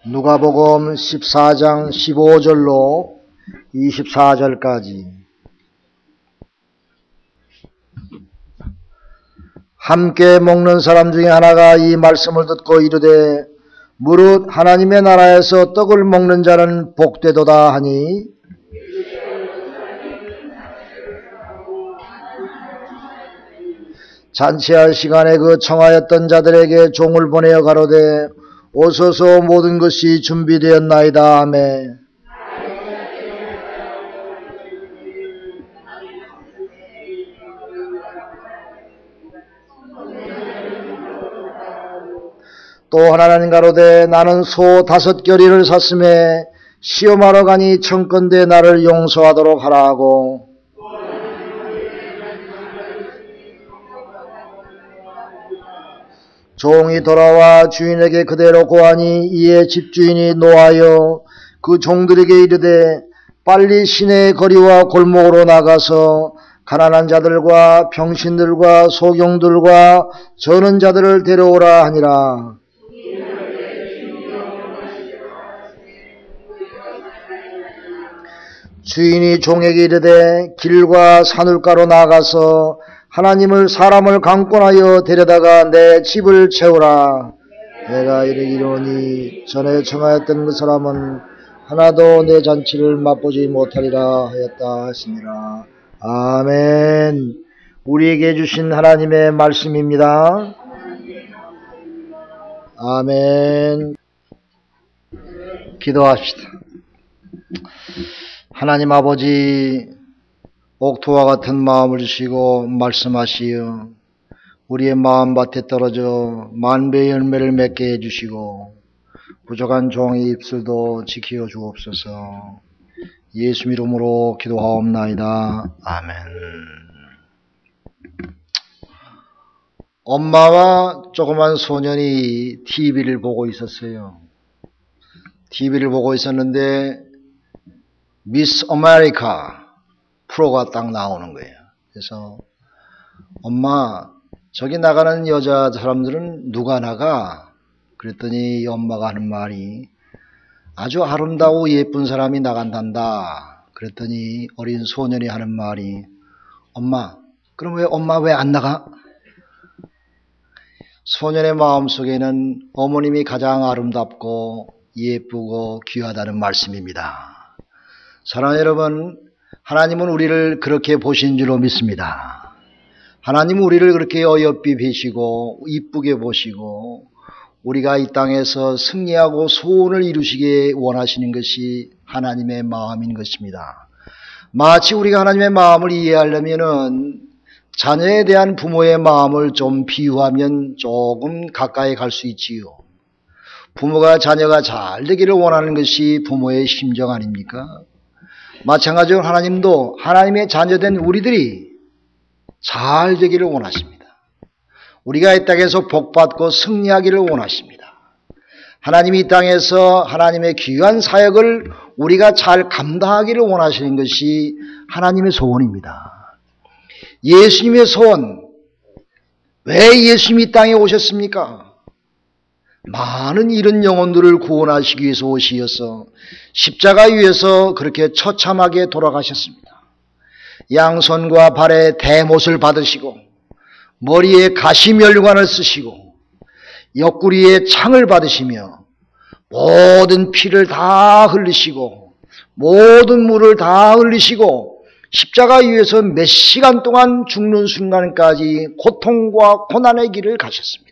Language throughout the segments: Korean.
누가복음 14장 15절로 24절까지. 함께 먹는 사람 중에 하나가 이 말씀을 듣고 이르되 무릇 하나님의 나라에서 떡을 먹는 자는 복되도다 하니 잔치할 시간에 그 청하였던 자들에게 종을 보내어 가로되 오소서 모든 것이 준비되었나이다 하매 또 하나는 가로되 나는 소 5겨리를 샀음에 시험하러 가니 청컨대 나를 용서하도록 하라 하고 종이 돌아와 주인에게 그대로 고하니 이에 집주인이 노하여 그 종들에게 이르되 빨리 시내의 거리와 골목으로 나가서 가난한 자들과 병신들과 소경들과 저는 자들을 데려오라 하니라. 주인이 종에게 이르되 길과 산울가로 나가서 하나님을 사람을 강권하여 데려다가 내 집을 채우라. 내가 이르기로니 전에 청하였던 그 사람은 하나도 내 잔치를 맛보지 못하리라 하였다 하시니라. 아멘. 우리에게 주신 하나님의 말씀입니다. 아멘. 기도합시다. 하나님 아버지, 옥토와 같은 마음을 주시고 말씀하시어 우리의 마음밭에 떨어져 만배의 열매를 맺게 해주시고 부족한 종의 입술도 지키어 주옵소서. 예수 이름으로 기도하옵나이다. 아멘. 엄마와 조그만 소년이 TV를 보고 있었어요. TV를 보고 있었는데 미스 아메리카 프로가 딱 나오는 거예요. 그래서 엄마, 저기 나가는 여자 사람들은 누가 나가? 그랬더니 엄마가 하는 말이 아주 아름다고 예쁜 사람이 나간단다. 그랬더니 어린 소년이 하는 말이 엄마, 그럼 왜 엄마 왜 안 나가? 소년의 마음속에는 어머님이 가장 아름답고 예쁘고 귀하다는 말씀입니다. 사랑하는 여러분, 하나님은 우리를 그렇게 보신 줄로 믿습니다. 하나님은 우리를 그렇게 어여삐 보시고 이쁘게 보시고 우리가 이 땅에서 승리하고 소원을 이루시게 원하시는 것이 하나님의 마음인 것입니다. 마치 우리가 하나님의 마음을 이해하려면은 자녀에 대한 부모의 마음을 좀 비유하면 조금 가까이 갈 수 있지요. 부모가 자녀가 잘 되기를 원하는 것이 부모의 심정 아닙니까? 마찬가지로 하나님도 하나님의 자녀된 우리들이 잘 되기를 원하십니다. 우리가 이 땅에서 복받고 승리하기를 원하십니다. 하나님이 이 땅에서 하나님의 귀한 사역을 우리가 잘 감당하기를 원하시는 것이 하나님의 소원입니다. 예수님의 소원, 왜 예수님이 이 땅에 오셨습니까? 많은 이런 영혼들을 구원하시기 위해서 오시어서 십자가 위에서 그렇게 처참하게 돌아가셨습니다. 양손과 발에 대못을 받으시고 머리에 가시면류관을 쓰시고 옆구리에 창을 받으시며 모든 피를 다 흘리시고 모든 물을 다 흘리시고 십자가 위에서 몇 시간 동안 죽는 순간까지 고통과 고난의 길을 가셨습니다.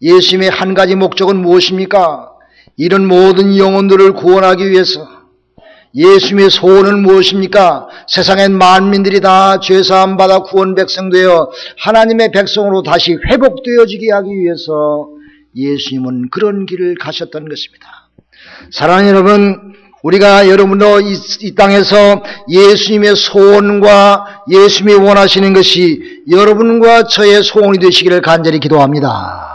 예수님의 한 가지 목적은 무엇입니까? 이런 모든 영혼들을 구원하기 위해서. 예수님의 소원은 무엇입니까? 세상의 만민들이 다 죄사함 받아 구원 백성되어 하나님의 백성으로 다시 회복되어지게 하기 위해서 예수님은 그런 길을 가셨던 것입니다. 사랑하는 여러분, 우리가 여러분도 이 땅에서 예수님의 소원과 예수님이 원하시는 것이 여러분과 저의 소원이 되시기를 간절히 기도합니다.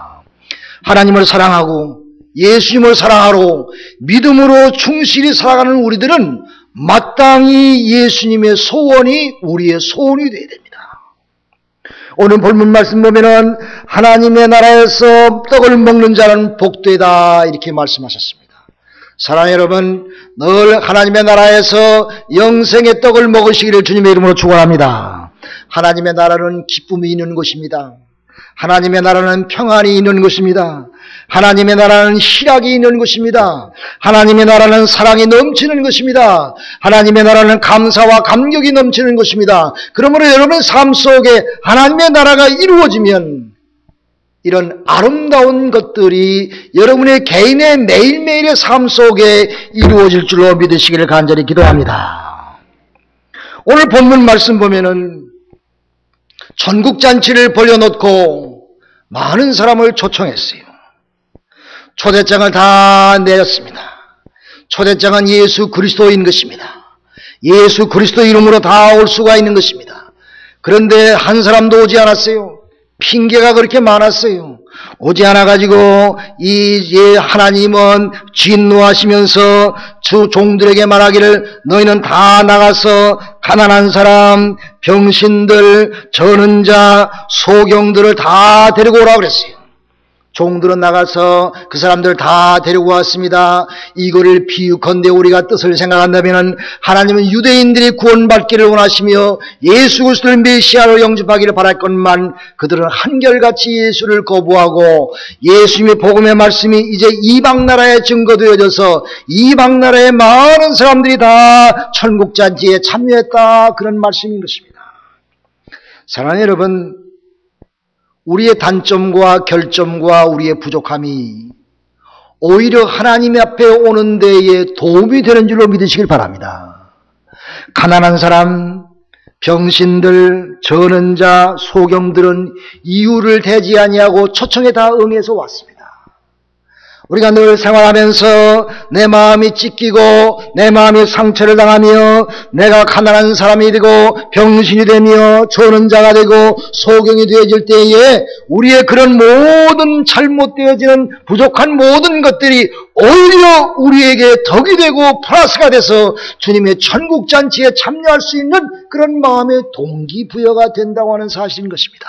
하나님을 사랑하고 예수님을 사랑하러 믿음으로 충실히 살아가는 우리들은 마땅히 예수님의 소원이 우리의 소원이 되어야 됩니다. 오늘 본문 말씀 보면은 하나님의 나라에서 떡을 먹는 자는 복되다 이렇게 말씀하셨습니다. 사랑하는 여러분, 늘 하나님의 나라에서 영생의 떡을 먹으시기를 주님의 이름으로 축원합니다. 하나님의 나라는 기쁨이 있는 곳입니다. 하나님의 나라는 평안이 있는 곳입니다. 하나님의 나라는 희락이 있는 곳입니다. 하나님의 나라는 사랑이 넘치는 것입니다. 하나님의 나라는 감사와 감격이 넘치는 곳입니다. 그러므로 여러분의 삶 속에 하나님의 나라가 이루어지면 이런 아름다운 것들이 여러분의 개인의 매일매일의 삶 속에 이루어질 줄로 믿으시기를 간절히 기도합니다. 오늘 본문 말씀 보면은 전국잔치를 벌려놓고 많은 사람을 초청했어요. 초대장을 다 내렸습니다. 초대장은 예수 그리스도인 것입니다. 예수 그리스도 이름으로 다 올 수가 있는 것입니다. 그런데 한 사람도 오지 않았어요. 핑계가 그렇게 많았어요. 오지 않아가지고 하나님은 진노하시면서 주 종들에게 말하기를 너희는 다 나가서 가난한 사람, 병신들, 저는 자, 소경들을 다 데리고 오라고 그랬어요. 종들은 나가서 그 사람들 다 데리고 왔습니다. 이거를 비유컨대 우리가 뜻을 생각한다면 하나님은 유대인들이 구원받기를 원하시며 예수 그리스도를 메시아로 영접하기를 바랄 것만 그들은 한결같이 예수를 거부하고 예수님의 복음의 말씀이 이제 이방나라에 증거되어져서 이방나라의 많은 사람들이 다 천국잔치에 참여했다, 그런 말씀인 것입니다. 사랑하는 여러분, 우리의 단점과 결점과 우리의 부족함이 오히려 하나님 앞에 오는 데에 도움이 되는 줄로 믿으시길 바랍니다. 가난한 사람, 병신들, 저는 자, 소경들은 이유를 대지 아니하고 초청에 다 응해서 왔습니다. 우리가 늘 생활하면서 내 마음이 찢기고 내 마음이 상처를 당하며 내가 가난한 사람이 되고 병신이 되며 저는 자가 되고 소경이 되어질 때에 우리의 그런 모든 잘못되어지는 부족한 모든 것들이 오히려 우리에게 덕이 되고 플러스가 돼서 주님의 천국잔치에 참여할 수 있는 그런 마음의 동기부여가 된다고 하는 사실인 것입니다.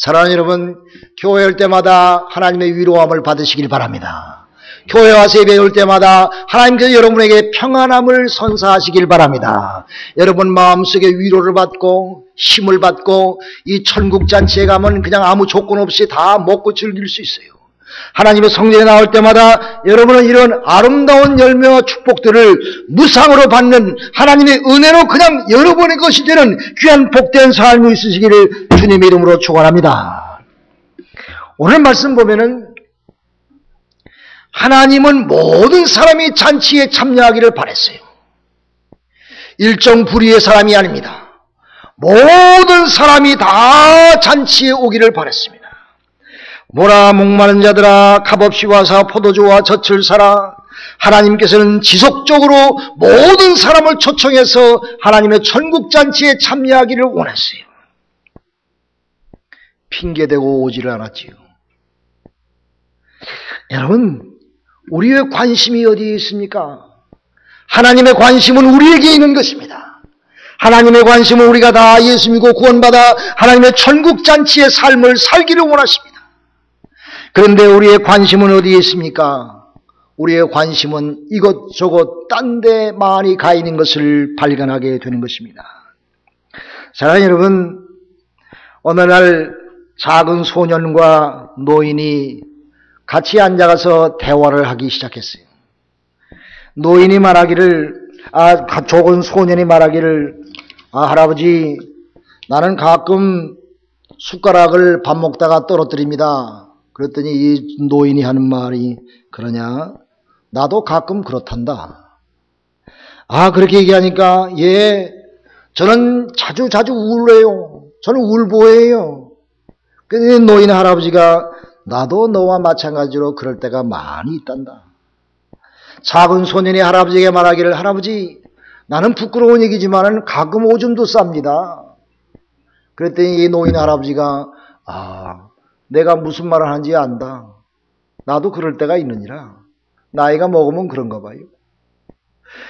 사랑하는 여러분, 교회 올 때마다 하나님의 위로함을 받으시길 바랍니다. 교회 와서 예배 올 때마다 하나님께서 여러분에게 평안함을 선사하시길 바랍니다. 여러분 마음속에 위로를 받고 힘을 받고 이 천국잔치에 가면 그냥 아무 조건 없이 다 먹고 즐길 수 있어요. 하나님의 성전에 나올 때마다 여러분은 이런 아름다운 열매와 축복들을 무상으로 받는 하나님의 은혜로 그냥 여러분의 것이 되는 귀한 복된 삶이 있으시기를 주님의 이름으로 축원합니다. 오늘 말씀 보면은 하나님은 모든 사람이 잔치에 참여하기를 바랬어요. 일정 부류의 사람이 아닙니다. 모든 사람이 다 잔치에 오기를 바랬습니다. 모라 목마른 자들아 값없이 와서 포도주와 젖을 사라. 하나님께서는 지속적으로 모든 사람을 초청해서 하나님의 천국잔치에 참여하기를 원했어요. 핑계대고 오지를 않았지요. 여러분, 우리의 관심이 어디에 있습니까? 하나님의 관심은 우리에게 있는 것입니다. 하나님의 관심은 우리가 다 예수 믿고 구원받아 하나님의 천국잔치의 삶을 살기를 원하십니다. 그런데 우리의 관심은 어디에 있습니까? 우리의 관심은 이것저것 딴 데 많이 가 있는 것을 발견하게 되는 것입니다. 사랑하는 여러분, 어느 날 작은 소년과 노인이 같이 앉아가서 대화를 하기 시작했어요. 노인이 말하기를, 적은 소년이 말하기를, 할아버지, 나는 가끔 숟가락을 밥 먹다가 떨어뜨립니다. 그랬더니 이 노인이 하는 말이, 그러냐? 나도 가끔 그렇단다. 그렇게 얘기하니까, 예, 저는 자주 우울해요. 저는 울보예요. 그래서 노인 할아버지가, 나도 너와 마찬가지로 그럴 때가 많이 있단다. 작은 소년이 할아버지에게 말하기를, 할아버지, 나는 부끄러운 얘기지만 가끔 오줌도 쌉니다. 그랬더니 이 노인 할아버지가, 내가 무슨 말을 하는지 안다. 나도 그럴 때가 있느니라. 나이가 먹으면 그런가 봐요.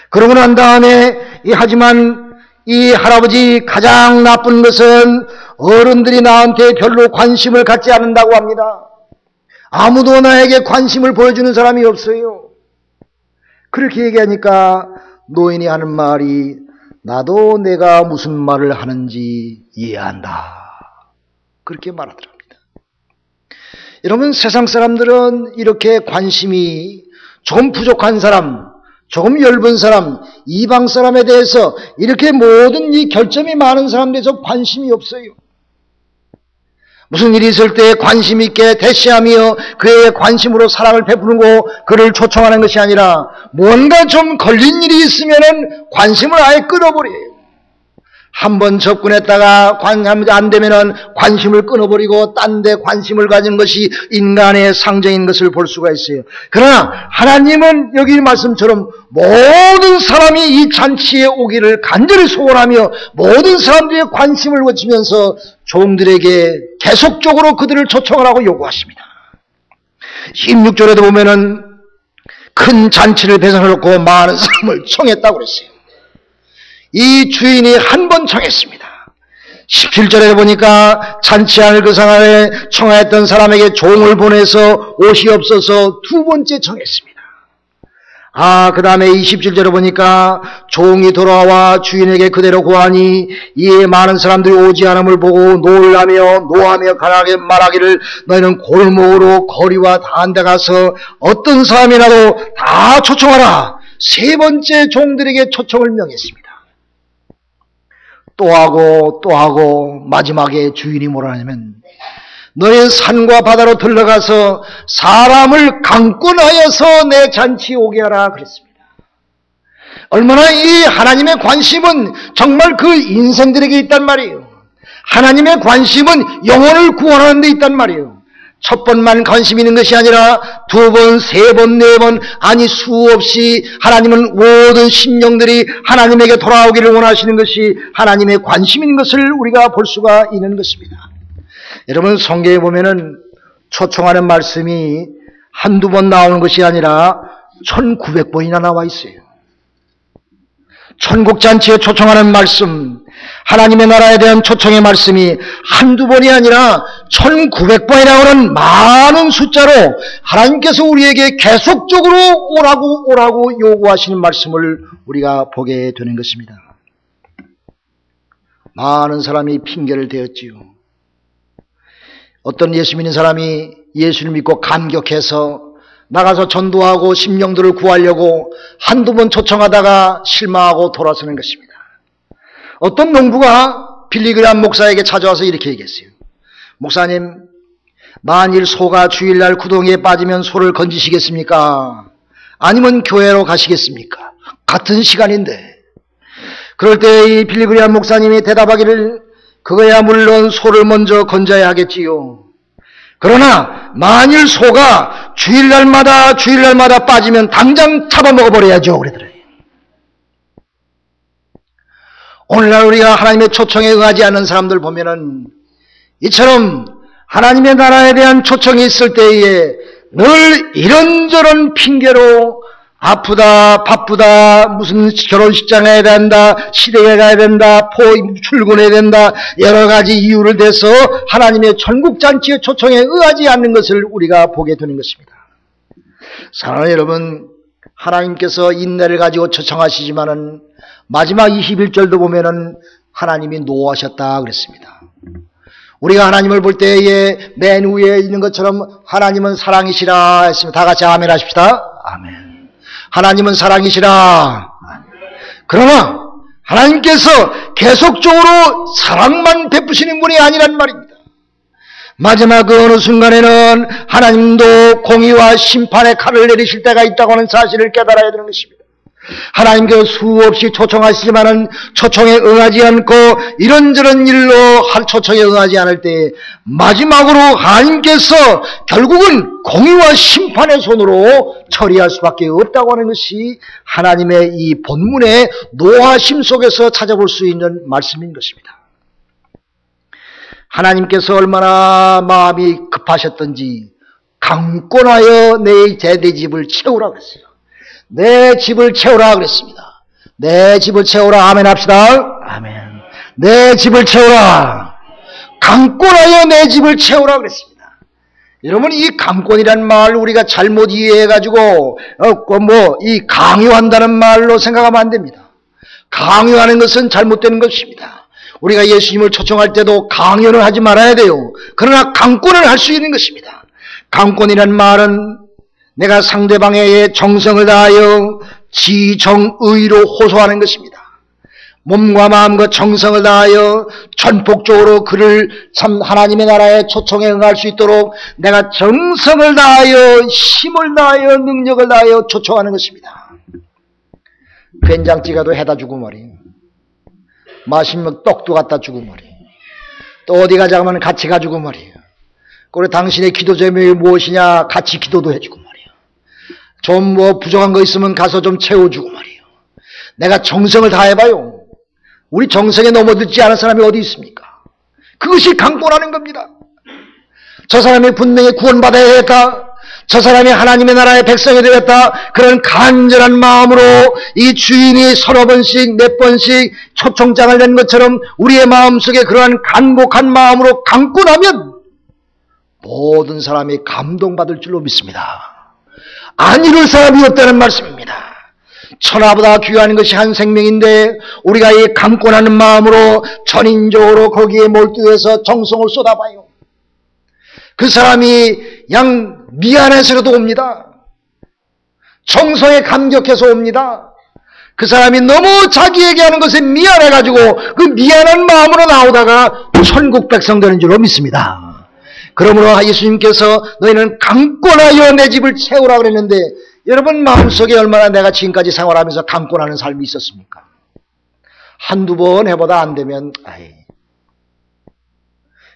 그러고 난 다음에 하지만 이 할아버지 가장 나쁜 것은 어른들이 나한테 별로 관심을 갖지 않는다고 합니다. 아무도 나에게 관심을 보여주는 사람이 없어요. 그렇게 얘기하니까 노인이 하는 말이 나도 내가 무슨 말을 하는지 이해한다. 그렇게 말하더랍니다. 여러분, 세상 사람들은 이렇게 관심이 조금 부족한 사람, 조금 엷은 사람, 이방 사람에 대해서 이렇게 모든 이 결점이 많은 사람에 대해서 관심이 없어요. 무슨 일이 있을 때 관심 있게 대시하며 그의 관심으로 사랑을 베푸고 그를 초청하는 것이 아니라 뭔가 좀 걸린 일이 있으면 관심을 아예 끊어버려요. 한번 접근했다가 안 되면은 관심을 끊어버리고 딴 데 관심을 가진 것이 인간의 상정인 것을 볼 수가 있어요. 그러나 하나님은 여기 말씀처럼 모든 사람이 이 잔치에 오기를 간절히 소원하며 모든 사람들의 관심을 거치면서 종들에게 계속적으로 그들을 초청을 하고 요구하십니다. 16절에도 보면은 큰 잔치를 배설해놓고 많은 사람을 청했다고 그랬어요. 이 주인이 한 번 청했습니다. 17절에 보니까 잔치할 그 상황에 청하였던 사람에게 종을 보내서 옷이 없어서 두 번째 청했습니다. 그 다음에 27절에 보니까 종이 돌아와 주인에게 그대로 고하니 이에 많은 사람들이 오지 않음을 보고 놀라며 노하며 가라게 말하기를 너희는 골목으로 거리와 다한 데 가서 어떤 사람이라도 다 초청하라. 세 번째 종들에게 초청을 명했습니다. 또 하고 마지막에 주인이 뭐라 하냐면 너희 산과 바다로 들러가서 사람을 강권하여서 내 잔치에 오게 하라 그랬습니다. 얼마나 이 하나님의 관심은 정말 그 인생들에게 있단 말이에요. 하나님의 관심은 영혼을 구원하는 데 있단 말이에요. 첫 번만 관심이 있는 것이 아니라 두 번, 세 번, 네 번, 아니 수없이 하나님은 모든 심령들이 하나님에게 돌아오기를 원하시는 것이 하나님의 관심인 것을 우리가 볼 수가 있는 것입니다. 여러분, 성경에 보면은 초청하는 말씀이 한두 번 나오는 것이 아니라 1900번이나 나와 있어요. 천국잔치에 초청하는 말씀, 하나님의 나라에 대한 초청의 말씀이 한두 번이 아니라 1900번이라고 하는 많은 숫자로 하나님께서 우리에게 계속적으로 오라고 요구하시는 말씀을 우리가 보게 되는 것입니다. 많은 사람이 핑계를 대었지요. 어떤 예수 믿는 사람이 예수를 믿고 감격해서 나가서 전도하고 심령들을 구하려고 한두 번 초청하다가 실망하고 돌아서는 것입니다. 어떤 농부가 빌리그람 목사에게 찾아와서 이렇게 얘기했어요. 목사님, 만일 소가 주일날 구덩이에 빠지면 소를 건지시겠습니까? 아니면 교회로 가시겠습니까? 같은 시간인데. 그럴 때 이 빌리그람 목사님이 대답하기를 그거야 물론 소를 먼저 건져야 하겠지요. 그러나 만일 소가 주일날마다 빠지면 당장 잡아먹어버려야죠. 그러더래요. 오늘날 우리가 하나님의 초청에 응하지 않는 사람들 보면은 이처럼 하나님의 나라에 대한 초청이 있을 때에 늘 이런저런 핑계로 아프다, 바쁘다, 무슨 결혼식장에 가야 된다, 시댁에 가야 된다, 출근해야 된다, 여러 가지 이유를 대서 하나님의 천국잔치의 초청에 응하지 않는 것을 우리가 보게 되는 것입니다. 사랑하는 여러분, 하나님께서 인내를 가지고 초청하시지만은 마지막 21절도 보면은 하나님이 노하셨다 그랬습니다. 우리가 하나님을 볼 때에 맨 위에 있는 것처럼 하나님은 사랑이시라 했습니다. 다 같이 아멘 하십시다. 아멘. 하나님은 사랑이시라. 그러나 하나님께서 계속적으로 사랑만 베푸시는 분이 아니란 말입니다. 마지막 그 어느 순간에는 하나님도 공의와 심판의 칼을 내리실 때가 있다고 하는 사실을 깨달아야 되는 것입니다. 하나님께서 수없이 초청하시지만은 초청에 응하지 않고 이런저런 일로 초청에 응하지 않을 때 마지막으로 하나님께서 결국은 공의와 심판의 손으로 처리할 수밖에 없다고 하는 것이 하나님의 이 본문의 노하심 속에서 찾아볼 수 있는 말씀인 것입니다. 하나님께서 얼마나 마음이 급하셨던지 강권하여 내 집을 채우라고 했어요. 내 집을 채우라 그랬습니다. 내 집을 채우라. 아멘 합시다. 내 집을 채우라. 강권하여 내 집을 채우라 그랬습니다. 여러분, 이 강권이란 말을 우리가 잘못 이해해가지고 이 강요한다는 말로 생각하면 안 됩니다. 강요하는 것은 잘못된 것입니다. 우리가 예수님을 초청할 때도 강요는 하지 말아야 돼요. 그러나 강권을 할 수 있는 것입니다. 강권이란 말은 내가 상대방의 정성을 다하여 지정의로 호소하는 것입니다. 몸과 마음과 정성을 다하여 전폭적으로 그를 참 하나님의 나라에 초청에 응할 수 있도록 내가 정성을 다하여 힘을 다하여 능력을 다하여 초청하는 것입니다. 된장찌개도 해다 주고 말이에요. 맛있는 떡도 갖다 주고 말이에요. 또 어디 가자고 하면 같이 가주고 말이에요. 그리고 당신의 기도 제목이 무엇이냐 같이 기도도 해주고 말이에요. 좀 부족한 거 있으면 가서 좀 채워주고 말이에요. 내가 정성을 다해봐요. 우리 정성에 넘어들지 않은 사람이 어디 있습니까? 그것이 강권하는 겁니다. 저 사람이 분명히 구원받아야 했다. 저 사람이 하나님의 나라의 백성이 되었다. 그런 간절한 마음으로 이 주인이 서너 번씩 몇 번씩 초청장을 낸 것처럼 우리의 마음속에 그러한 간곡한 마음으로 강권하면 모든 사람이 감동받을 줄로 믿습니다. 안 이룰 사람이 없다는 말씀입니다. 천하보다 귀한 것이 한 생명인데 우리가 이 강권하는 마음으로 전인적으로 거기에 몰두해서 정성을 쏟아봐요. 그 사람이 양 미안해서라도 옵니다. 정성에 감격해서 옵니다. 그 사람이 너무 자기에게 하는 것에 미안해가지고 그 미안한 마음으로 나오다가 천국 백성 되는 줄로 믿습니다. 그러므로 예수님께서 너희는 강권하여 내 집을 채우라 그랬는데 여러분 마음속에 얼마나 내가 지금까지 생활하면서 강권하는 삶이 있었습니까? 한두 번 해보다 안 되면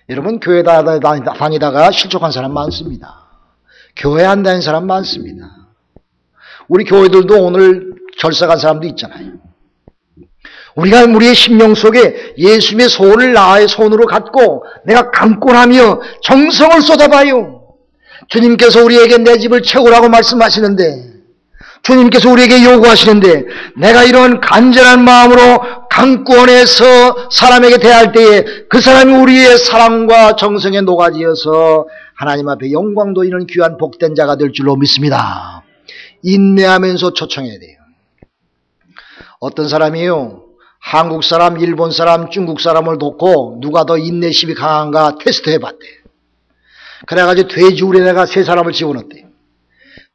여러분 교회 다니다가 실족한 사람 많습니다. 교회 안 다니는 사람 많습니다. 우리 교회들도 오늘 결석한 사람도 있잖아요. 우리가 우리의 심령 속에 예수님의 손을 나의 손으로 갖고 내가 강권하며 정성을 쏟아봐요. 주님께서 우리에게 내 집을 채우라고 말씀하시는데 주님께서 우리에게 요구하시는데 내가 이런 간절한 마음으로 강권해서 사람에게 대할 때에 그 사람이 우리의 사랑과 정성에 녹아지어서 하나님 앞에 영광도 있는 귀한 복된 자가 될 줄로 믿습니다. 인내하면서 초청해야 돼요. 어떤 사람이요 한국 사람, 일본 사람, 중국 사람을 놓고 누가 더 인내심이 강한가 테스트 해봤대요. 그래가지고 돼지우리에다가 세 사람을 집어넣었대요.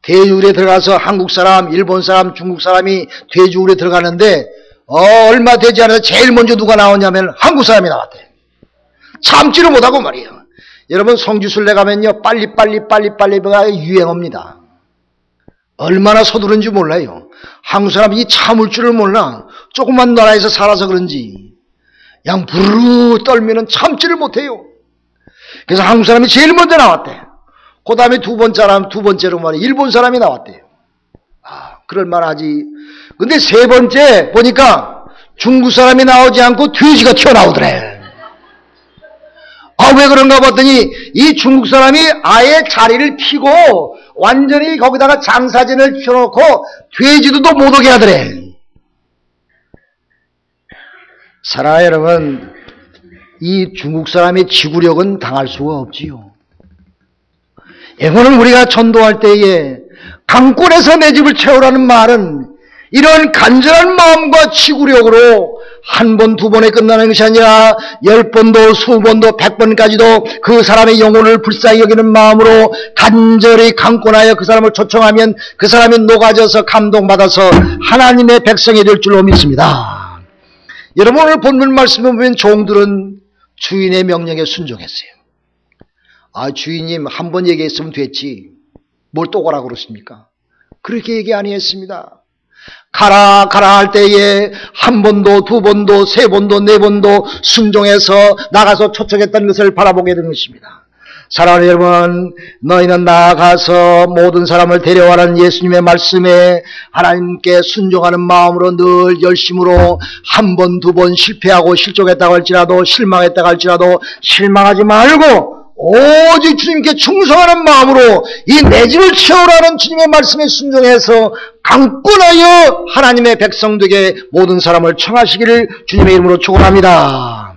돼지우리에 들어가서 한국 사람, 일본 사람, 중국 사람이 돼지우리에 들어가는데 얼마 되지 않아서 제일 먼저 누가 나오냐면 한국 사람이 나왔대요. 참지를 못하고 말이에요. 여러분 성지순례 가면요 빨리가 유행합니다. 얼마나 서두른지 몰라요. 한국 사람이 참을 줄을 몰라. 조그만 나라에서 살아서 그런지 그냥 부르르 떨면은 참지를 못해요. 그래서 한국 사람이 제일 먼저 나왔대. 그 다음에 두 번째로 말이에요. 일본 사람이 나왔대요. 그럴만하지. 근데 세 번째 보니까 중국 사람이 나오지 않고 돼지가 튀어나오더래. 왜 그런가 봤더니 이 중국 사람이 아예 자리를 피고 완전히 거기다가 장사진을 펴놓고 돼지도 못 오게 하더래. 사랑하는 여러분, 이 중국 사람의 지구력은 당할 수가 없지요. 오늘 우리가 전도할 때에 강권에서 내 집을 채우라는 말은 이런 간절한 마음과 지구력으로 한 번, 두 번에 끝나는 것이 아니라 10번도, 20번도, 100번까지도 그 사람의 영혼을 불쌍히 여기는 마음으로 간절히 강권하여 그 사람을 초청하면 그 사람이 녹아져서 감동받아서 하나님의 백성이 될 줄로 믿습니다. 여러분 오늘 본문 말씀을 보면 종들은 주인의 명령에 순종했어요. 주인님 한 번 얘기했으면 됐지 뭘 또 가라 그러십니까? 그렇게 얘기 아니했습니다. 가라 할 때에 한 번도 두 번도 세 번도 네 번도 순종해서 나가서 초청했다는 것을 바라보게 되는 것입니다. 사랑하는 여러분, 너희는 나아가서 모든 사람을 데려와라는 예수님의 말씀에 하나님께 순종하는 마음으로 늘 열심으로 한 번, 두 번 실패하고 실족했다고 할지라도 실망했다고 할지라도 실망하지 말고 오직 주님께 충성하는 마음으로 이 내 집을 채우라는 주님의 말씀에 순종해서 강권하여 하나님의 백성 되게 모든 사람을 청하시기를 주님의 이름으로 축원합니다.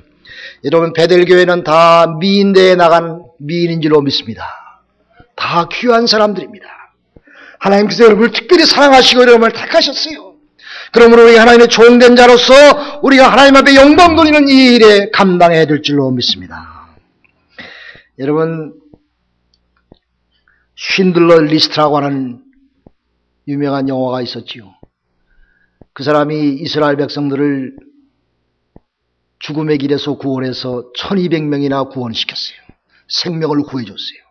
여러분, 베델교회는 다 미인대에 나간 미인인 줄로 믿습니다. 다 귀한 사람들입니다. 하나님께서 여러분을 특별히 사랑하시고 여러분을 택하셨어요. 그러므로 우리가 하나님의 종된 자로서 우리가 하나님 앞에 영광 돌리는 이 일에 감당해야 될 줄로 믿습니다. 여러분, 쉰들러 리스트라고 하는 유명한 영화가 있었지요. 그 사람이 이스라엘 백성들을 죽음의 길에서 구원해서 1200명이나 구원시켰어요. 생명을 구해줬어요.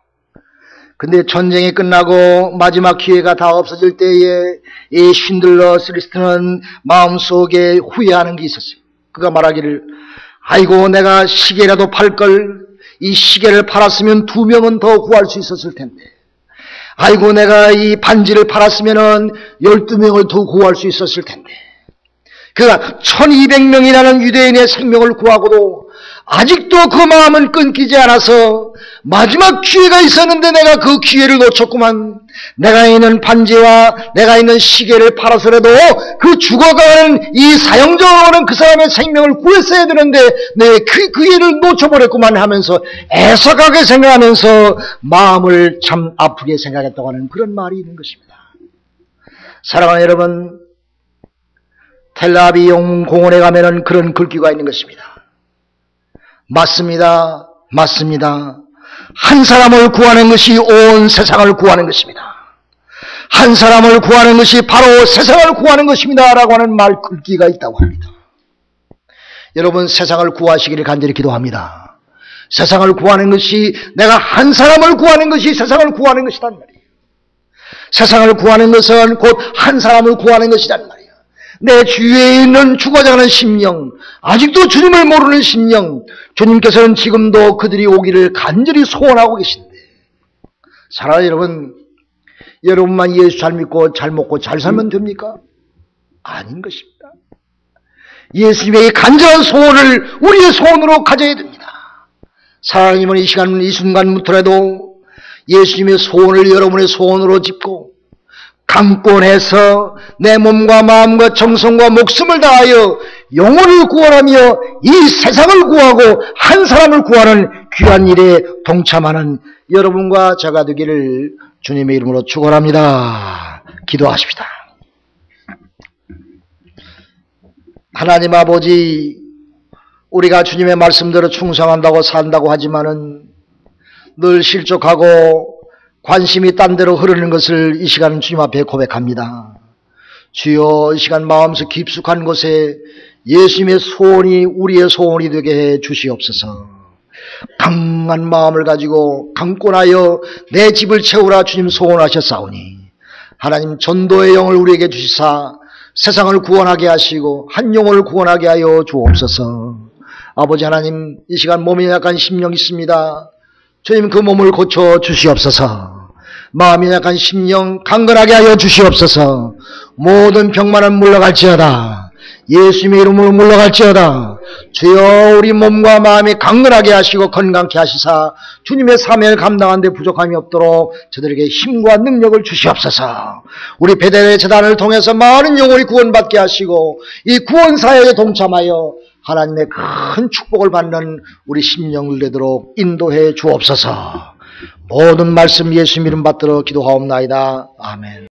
근데 전쟁이 끝나고 마지막 기회가 다 없어질 때에 이 쉰들러 리스트는 마음속에 후회하는 게 있었어요. 그가 말하기를, 아이고 내가 시계라도 팔걸, 이 시계를 팔았으면 2명은 더 구할 수 있었을 텐데, 아이고 내가 이 반지를 팔았으면 12명을 더 구할 수 있었을 텐데, 그가 1200명이라는 유대인의 생명을 구하고도 아직도 그 마음은 끊기지 않아서 마지막 기회가 있었는데 내가 그 기회를 놓쳤구만. 내가 있는 반지와 내가 있는 시계를 팔아서라도 그 죽어가는 이 사형정으로는 그 사람의 생명을 구했어야 되는데 내 그 기회를 놓쳐버렸구만 하면서 애석하게 생각하면서 마음을 참 아프게 생각했다고 하는 그런 말이 있는 것입니다. 사랑하는 여러분, 텔라비 영웅공원에 가면은 그런 글귀가 있는 것입니다. 맞습니다. 맞습니다. 한 사람을 구하는 것이 온 세상을 구하는 것입니다. 한 사람을 구하는 것이 바로 세상을 구하는 것입니다. 라고 하는 말 글귀가 있다고 합니다. 여러분, 세상을 구하시기를 간절히 기도합니다. 세상을 구하는 것이, 내가 한 사람을 구하는 것이 세상을 구하는 것이란 말이에요. 세상을 구하는 것은 곧 한 사람을 구하는 것이란 말이에요. 내 주위에 있는 죽어가는 심령, 아직도 주님을 모르는 심령, 주님께서는 지금도 그들이 오기를 간절히 소원하고 계신데, 사랑하는 여러분, 여러분만 예수 잘 믿고 잘 먹고 잘 살면 됩니까? 아닌 것입니다. 예수님의 간절한 소원을 우리의 소원으로 가져야 됩니다. 사랑하는 여러분, 이 시간, 이 순간부터라도 예수님의 소원을 여러분의 소원으로 짚고 강권해서 내 몸과 마음과 정성과 목숨을 다하여 영혼을 구원하며 이 세상을 구하고 한 사람을 구하는 귀한 일에 동참하는 여러분과 제가 되기를 주님의 이름으로 축원합니다. 기도하십시다. 하나님 아버지, 우리가 주님의 말씀대로 충성한다고 산다고 하지만은 늘 실족하고 관심이 딴 데로 흐르는 것을 이 시간 주님 앞에 고백합니다. 주여, 이 시간 마음속 깊숙한 곳에 예수님의 소원이 우리의 소원이 되게 해 주시옵소서. 강한 마음을 가지고 강권하여 내 집을 채우라 주님 소원하셨사오니 하나님 전도의 영을 우리에게 주시사 세상을 구원하게 하시고 한 영혼을 구원하게 하여 주옵소서. 아버지 하나님, 이 시간 몸이 약한 심령이 있습니다. 주님 그 몸을 고쳐 주시옵소서. 마음이 약한 심령 강건하게 하여 주시옵소서. 모든 병만은 물러갈지어다. 예수님의 이름으로 물러갈지어다. 주여, 우리 몸과 마음이 강건하게 하시고 건강케 하시사 주님의 사명을 감당하는 데 부족함이 없도록 저들에게 힘과 능력을 주시옵소서. 우리 베델의 재단을 통해서 많은 영혼이 구원받게 하시고 이 구원사역에 동참하여 하나님의 큰 축복을 받는 우리 심령들 되도록 인도해 주옵소서. 모든 말씀 예수 이름 받들어 기도하옵나이다. 아멘.